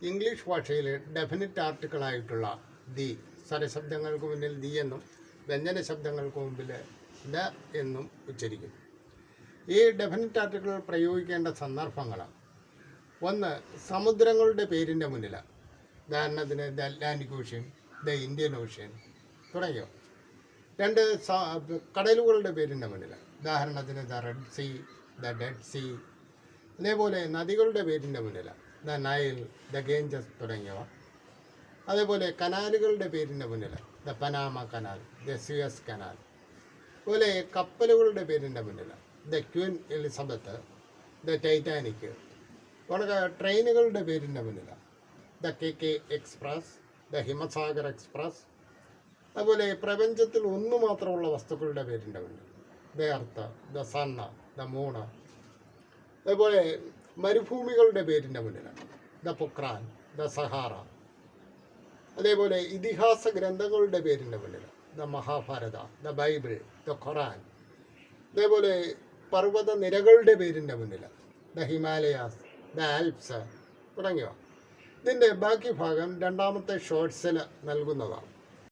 English ഭാഷയിൽ definite ആർട്ടിക്കിളായിട്ടുള്ള the, സ്വരശബ്ദങ്ങൾക്ക് മുന്നിൽ the എന്നും വ്യഞ്ജന ശബ്ദങ്ങൾക്ക് മുമ്പിൽ ദ എന്നും ഉച്ചരിക്കും. ഈ ഡെഫിനിറ്റ് ആർട്ടിക്കിൾ പ്രയോഗിക്കേണ്ട സന്ദർഭങ്ങൾ: ഒന്ന്, സമുദ്രങ്ങളുടെ പേരിൻ്റെ മുന്നിലാണ്. ഉദാഹരണത്തിന് the Atlantic Ocean, the Indian Ocean തുടങ്ങിയവ. രണ്ട്, കടലുകളുടെ പേരിൻ്റെ മുന്നിലാണ്. ഉദാഹരണത്തിന് the Red Sea, the Dead Sea. അതേപോലെ നദികളുടെ പേരിൻ്റെ മുന്നിലാണ്. ദ നൈൽ, ദ ഗേഞ്ചസ് തുടങ്ങിയവ. അതേപോലെ കനാലുകളുടെ പേരിൻ്റെ മുന്നിലാണ്. The Panama canal, the Suez canal. അതുപോലെ കപ്പലുകളുടെ പേരിൻ്റെ മുന്നിലാണ്. The queen Elizabeth, the Titanic. വളരെ ട്രെയിനുകളുടെ പേരിൻ്റെ മുന്നിലാണ്. The K express, the Himsagar express. അതുപോലെ പ്രപഞ്ചത്തിൽ ഒന്നു മാത്രമുള്ള വസ്തുക്കളുടെ പേരിൻ്റെ മുന്നിൽ the earth, the sun, the moon. അതുപോലെ മരുഭൂമികളുടെ പേരിൻ്റെ മുന്നിലാണ്. The Pokhran, the Sahara. അതേപോലെ ഇതിഹാസ ഗ്രന്ഥങ്ങളുടെ പേരിൻ്റെ മുന്നിലാണ്. The Mahabharata, the Bible, the Quran. അതേപോലെ പർവ്വത നിരകളുടെ പേരിൻ്റെ മുന്നിലാണ്. ദ ഹിമാലയാസ്, ദ ആൽപ്സ് തുടങ്ങിയവ. ഇതിൻ്റെ ബാക്കി ഭാഗം രണ്ടാമത്തെ ഷോർട്സിൽ നൽകുന്നതാണ്.